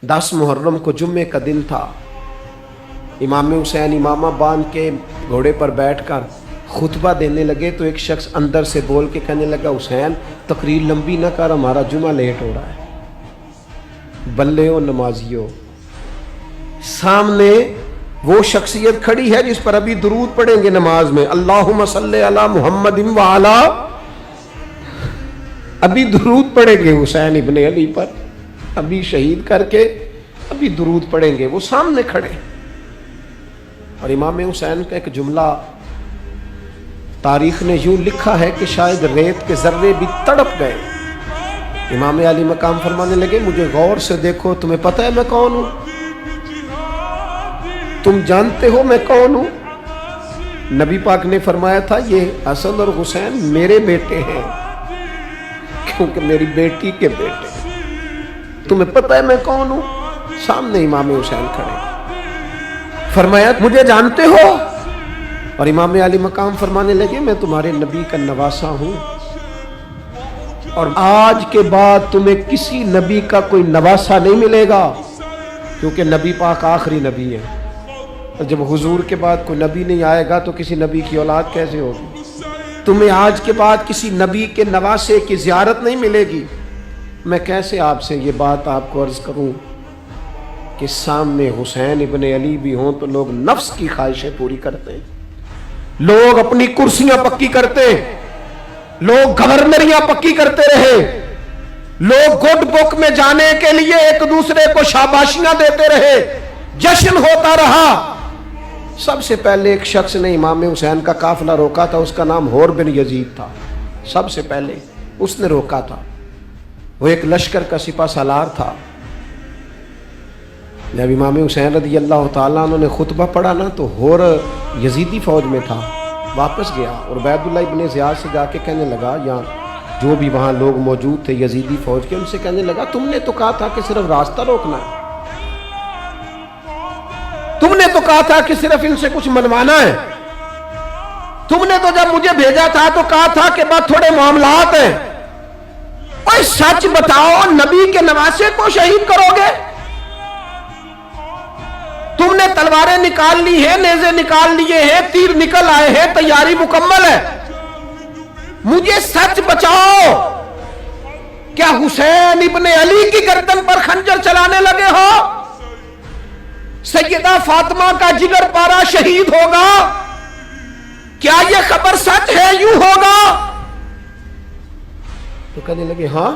10 मुहर्रम को जुम्मे का दिन था। इमाम हुसैन इमामा बांध के घोड़े पर बैठकर खुतबा देने लगे तो एक शख्स अंदर से बोल के कहने लगा, हुसैन तकरीर लंबी ना कर, हमारा जुमा लेट हो रहा है। बल्ले हो नमाजियों, सामने वो शख्सियत खड़ी है जिस पर अभी दुरूद पढ़ेंगे नमाज में, अल्लाहुम्मा सल्ले अला मुहम्मदिन व अला, अभी दुरूद पढ़ेंगे हुसैन इब्ने अली पर, अभी शहीद करके अभी दुरूद पढ़ेंगे, वो सामने खड़े। और इमाम हुसैन का एक जुमला तारीख ने यूं लिखा है कि शायद रेत के जर्रे भी तड़प गए। इमाम अली मकाम फरमाने लगे, मुझे गौर से देखो, तुम्हें पता है मैं कौन हूं? तुम जानते हो मैं कौन हूं? नबी पाक ने फरमाया था, ये हसन और हुसैन मेरे बेटे हैं, क्योंकि मेरी बेटी के बेटे। तुम्हें पता है मैं कौन हूं? सामने इमाम हुसैन खड़े। फरमाया, मुझे जानते हो? और इमाम अली मकाम फरमाने लगे, मैं तुम्हारे नबी का नवासा हूं और आज के बाद तुम्हें किसी नबी का कोई नवासा नहीं मिलेगा, क्योंकि नबी पाक आखिरी नबी है। और जब हुजूर के बाद कोई नबी नहीं आएगा तो किसी नबी की औलाद कैसे होगी? तुम्हें आज के बाद किसी नबी के नवासे की ज़ियारत नहीं मिलेगी। मैं कैसे आपसे ये बात आपको अर्ज करूं कि सामने हुसैन इब्ने अली भी हों तो लोग नफ्स की ख्वाहिशें पूरी करते हैं, लोग अपनी कुर्सियां पक्की करते, लोग गवर्नरियां पक्की करते रहे, लोग गुड बुक में जाने के लिए एक दूसरे को शाबाशियां देते रहे, जश्न होता रहा। सबसे पहले एक शख्स ने इमाम हुसैन का काफिला रोका था, उसका नाम होर बिन यजीद था। सबसे पहले उसने रोका था। वो एक लश्कर का सिपा सालार था। जब इमाम हुसैन रज़ी अल्लाह ताला अन्हु ने खुतबा पढ़ा ना, तो होर यजीदी फौज में था, वापस गया और उबैदुल्लाह इब्ने ज़ियाद से जाके कहने लगा, यहाँ जो भी वहाँ लोग मौजूद थे यजीदी फौज के, उनसे कहने लगा, तुमने तो कहा था कि सिर्फ रास्ता रोकना है, तुमने तो कहा था कि सिर्फ इनसे कुछ मनवाना है, तुमने तो जब मुझे भेजा था तो कहा था कि बस थोड़े मामलात हैं। ओए सच बताओ, नबी के नवासे को शहीद करोगे? तुमने तलवारें निकाल ली है, नेज़े निकाल लिए हैं, तीर निकल आए हैं, तैयारी मुकम्मल है, मुझे सच बचाओ, क्या हुसैन इब्ने अली की गर्दन पर खंजर चलाने लगे हो? सैयदा फातिमा का जिगर पारा शहीद होगा, क्या यह खबर सच है? यूं होगा? तो कहने लगे, हाँ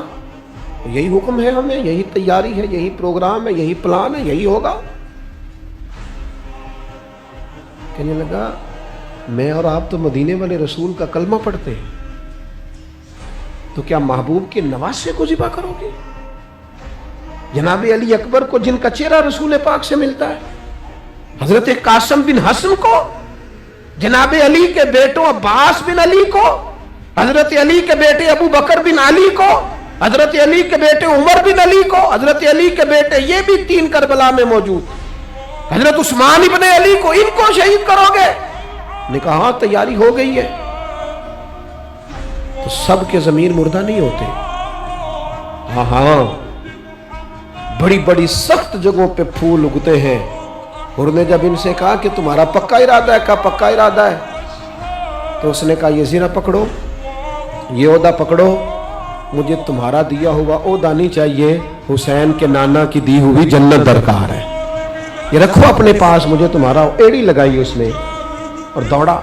यही हुक्म है हमें, यही तैयारी है, यही प्रोग्राम है, यही प्लान है, यही होगा। कहने लगा, मैं और आप तो मदीने वाले रसूल का कलमा पढ़ते हैं, तो क्या महबूब के नवासे को ज़िबा करोगे? जनाब अली अकबर को, जिनका चेहरा रसूल पाक से मिलता है, हजरत कासिम बिन हसन को, जनाब अली के बेटों अब्बास बिन अली को, हजरत अली के बेटे अबू बकर बिन अली को, हजरत अली के बेटे उमर बिन अली को, हजरत अली के बेटे ये भी 3 करबला में मौजूद, हजरत उस्मान इब्ने अली को, इनको शहीद करोगे? ने कहा, हाँ तैयारी हो गई है। तो सब के जमीर मुर्दा नहीं होते, हाँ हाँ बड़ी बड़ी सख्त जगहों पे फूल उगते हैं। और ने जब इनसे कहा कि तुम्हारा पक्का इरादा है? कहा पक्का इरादा है। तो उसने कहा, ये ज़रा पकड़ो, ये ओहदा पकड़ो, मुझे तुम्हारा दिया हुआ ओहदा नहीं चाहिए, हुसैन के नाना की दी हुई जन्नत दरकार है, ये रखो अपने पास, मुझे तुम्हारा। एड़ी लगाई उसने और दौड़ा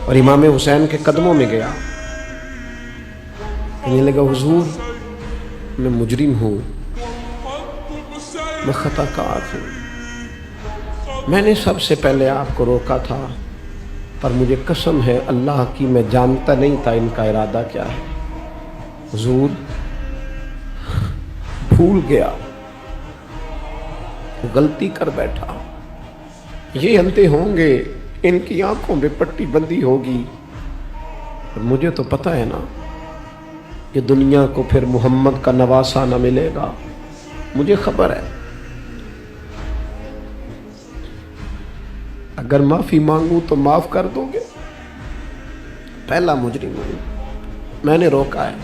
और इमाम हुसैन के कदमों में गया। कहने लगा, हुजूर मैं मुजरिम हूँ, मैं खताकार हूँ, मैंने सबसे पहले आपको रोका था, पर मुझे कसम है अल्लाह की, मैं जानता नहीं था इनका इरादा क्या है। हुजूर भूल गया, गलती कर बैठा, ये अंधे होंगे, इनकी आंखों में पट्टी बंदी होगी, और मुझे तो पता है ना कि दुनिया को फिर मोहम्मद का नवासा न मिलेगा, मुझे खबर है। अगर माफी मांगू तो माफ कर दोगे? पहला मुजरिम हूं, मैंने रोका है,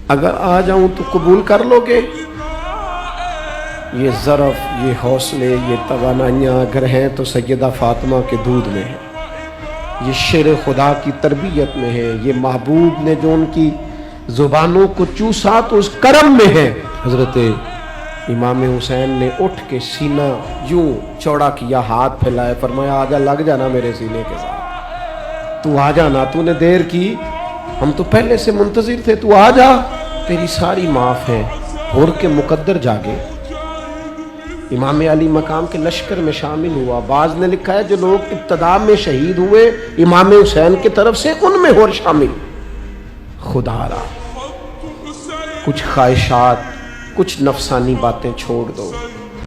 अगर आ जाऊं तो कबूल कर लोगे? یہ ظرف، یہ حوصلے، یہ توانائیاں اگر ہیں تو سیدہ فاطمہ کے دودھ میں ہیں، یہ شیر خدا کی تربیت میں ہے، یہ محبوب نے جو ان کی زبانوں کو چوسا تو اس کرم میں ہے۔ حضرت امام حسین نے اٹھ کے سینہ یوں چوڑا کیا، ہاتھ پھیلائے، فرمایا آجا، لگ جانا میرے سینے کے ساتھ، تو آ جانا، تو نے دیر کی، ہم تو پہلے سے منتظر تھے، تو آ جا، تیری ساری معاف ہے۔ اور کے مقدر جاگے، امام علی مقام کے لشکر میں شامل ہوا۔ بعض نے لکھا ہے جو لوگ ابتدا میں شہید ہوئے امام حسین کی طرف سے، ان میں اور شامل۔ خدا را کچھ خواہشات، کچھ نفسانی باتیں چھوڑ دو،